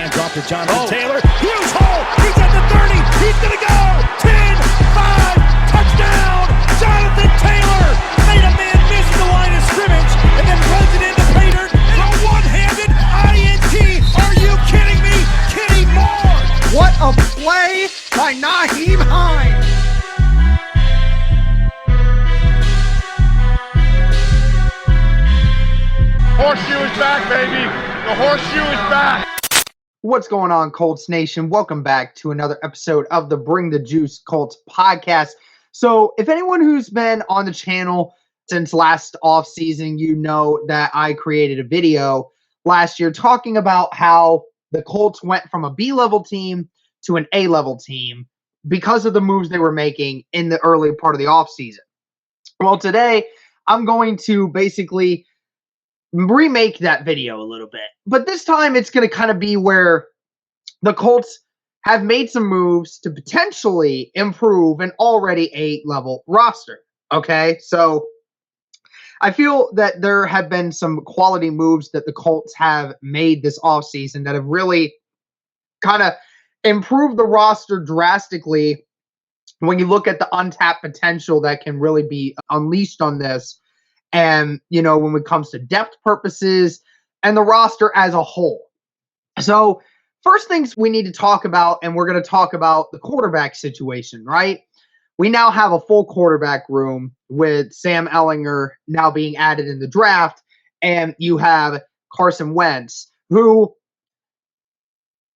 Hands off to Jonathan Taylor. Huge hole. He's at the 30. He's going to go. 10, 5, touchdown. Jonathan Taylor made a man miss the line of scrimmage and then runs it into Pater. A one-handed INT. Are you kidding me? Kenny Moore. What a play by Nyheim Hines. Horseshoe is back, baby. The horseshoe is back. What's going on, Colts Nation? Welcome back to another episode of the Bring the Juice Colts podcast. So if anyone who's been on the channel since last offseason, you know that I created a video last year talking about how the Colts went from a B-level team to an A-level team because of the moves they were making in the early part of the offseason. Well, today I'm going to basically remake that video a little bit. But this time it's going to kind of be where the Colts have made some moves to potentially improve an already A-level roster. Okay, so I feel that there have been some quality moves that the Colts have made this offseason that have really kind of improved the roster drastically when you look at the untapped potential that can really be unleashed on this. And, you know, when it comes to depth purposes and the roster as a whole. So first things we need to talk about, and we're going to talk about the quarterback situation, right? We now have a full quarterback room with Sam Ehlinger now being added in the draft, and you have Carson Wentz, who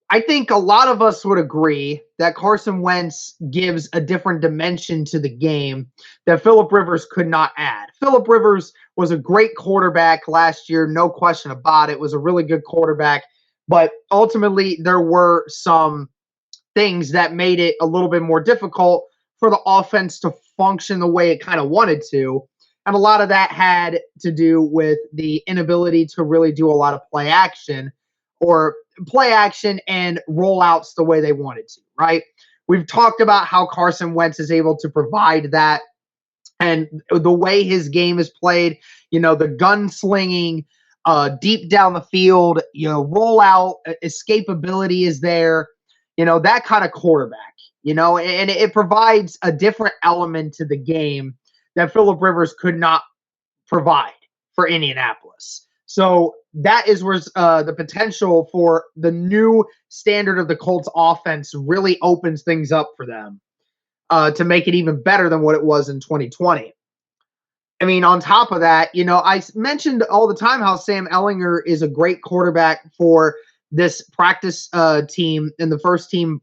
I think a lot of us would agree that Carson Wentz gives a different dimension to the game that Phillip Rivers could not add. Phillip Rivers was a great quarterback last year, no question about it. Was a really good quarterback, but ultimately there were some things that made it a little bit more difficult for the offense to function the way it kind of wanted to. And a lot of that had to do with the inability to really do a lot of play action and rollouts the way they wanted to, right? We've talked about how Carson Wentz is able to provide that, and the way his game is played, you know, the gunslinging, deep down the field, you know, rollout, escapability is there, you know, that kind of quarterback, you know, and it provides a different element to the game that Phillip Rivers could not provide for Indianapolis. So that is where the potential for the new standard of the Colts offense really opens things up for them to make it even better than what it was in 2020. I mean, on top of that, you know, I mentioned all the time how Sam Ehlinger is a great quarterback for this practice team and the first team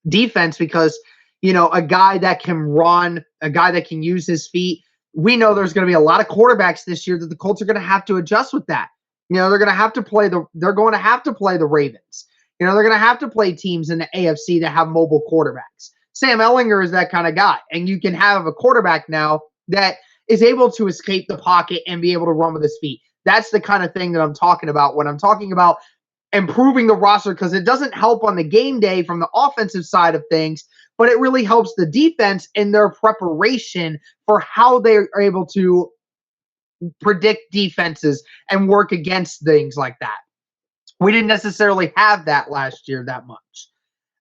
defense because, you know, a guy that can run, a guy that can use his feet. We know there's going to be a lot of quarterbacks this year that the Colts are going to have to adjust with that. You know, they're going to have to play the Ravens. You know, they're going to have to play teams in the AFC that have mobile quarterbacks. Sam Ehlinger is that kind of guy. And you can have a quarterback now that is able to escape the pocket and be able to run with his feet. That's the kind of thing that I'm talking about when I'm talking about improving the roster, because it doesn't help on the game day from the offensive side of things, but it really helps the defense in their preparation for how they are able to predict defenses and work against things like that. We didn't necessarily have that last year that much.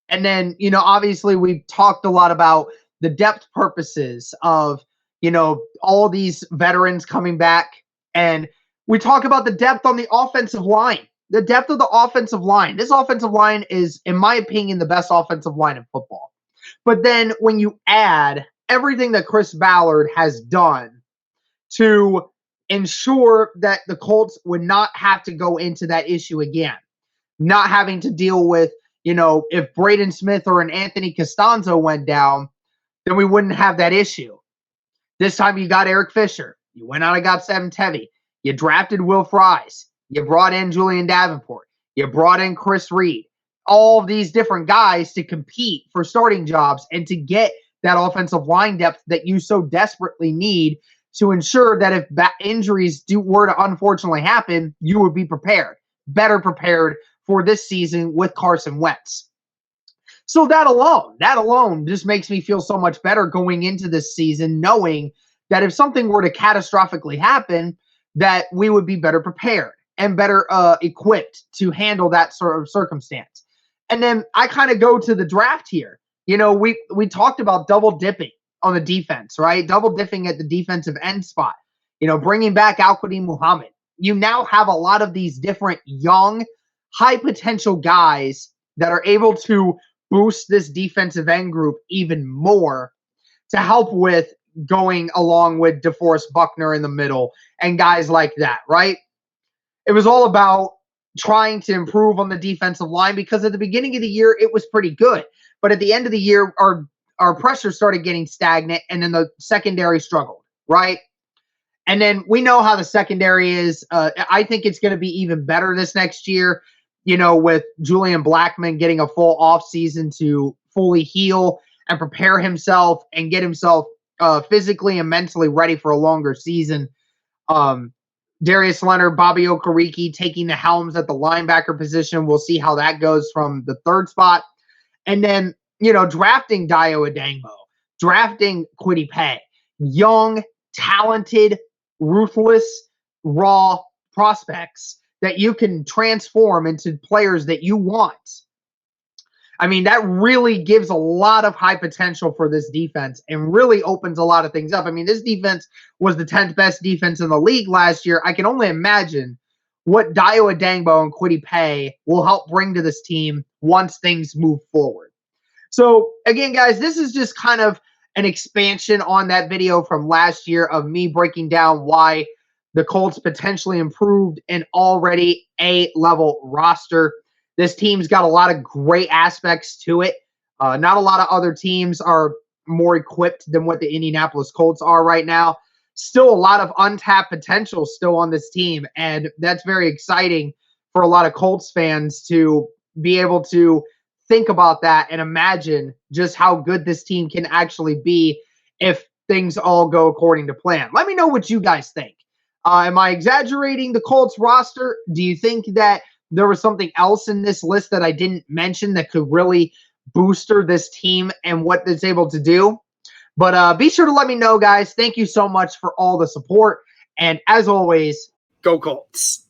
And then, you know, obviously we've talked a lot about the depth purposes of, you know, all these veterans coming back. And we talk about the depth on the offensive line, the depth of the offensive line. This offensive line is, in my opinion, the best offensive line in football. But then when you add everything that Chris Ballard has done to ensure that the Colts would not have to go into that issue again, not having to deal with, you know, if Braden Smith or an Anthony Costanzo went down, then we wouldn't have that issue. This time you got Eric Fisher. You went out and got Seven Tevy. You drafted Will Fries. You brought in Julian Davenport. You brought in Chris Reed. All of these different guys to compete for starting jobs and to get that offensive line depth that you so desperately need to ensure that if injuries were to unfortunately happen, you would be prepared, better prepared for this season with Carson Wentz. So that alone just makes me feel so much better going into this season, knowing that if something were to catastrophically happen, that we would be better prepared. and better equipped to handle that sort of circumstance. And then I kind of go to the draft here. You know, we talked about double dipping on the defense, right? Double dipping at the defensive end spot. You know, bringing back Al-Qadim Muhammad. You now have a lot of these different young, high potential guys that are able to boost this defensive end group even more to help with going along with DeForest Buckner in the middle and guys like that, right? It was all about trying to improve on the defensive line because at the beginning of the year, it was pretty good. But at the end of the year, our pressure started getting stagnant and then the secondary struggled, right? And then we know how the secondary is. I think it's going to be even better this next year, you know, with Julian Blackmon getting a full offseason to fully heal and prepare himself and get himself physically and mentally ready for a longer season. Darius Leonard, Bobby Okereke taking the helms at the linebacker position. We'll see how that goes from the third spot. And then, you know, drafting Dayo Adangbo, drafting Kwity Paye, young, talented, ruthless, raw prospects that you can transform into players that you want. I mean, that really gives a lot of high potential for this defense and really opens a lot of things up. I mean, this defense was the 10th best defense in the league last year. I can only imagine what Dayo Adangbo and Kwity Paye will help bring to this team once things move forward. So, again, guys, this is just kind of an expansion on that video from last year of me breaking down why the Colts potentially improved an already A-level roster. This team's got a lot of great aspects to it. Not a lot of other teams are more equipped than what the Indianapolis Colts are right now. Still a lot of untapped potential still on this team, and that's very exciting for a lot of Colts fans to be able to think about that and imagine just how good this team can actually be if things all go according to plan. Let me know what you guys think. Am I exaggerating the Colts roster? Do you think that there was something else in this list that I didn't mention that could really booster this team and what it's able to do? But be sure to let me know, guys. Thank you so much for all the support. And as always, go Colts.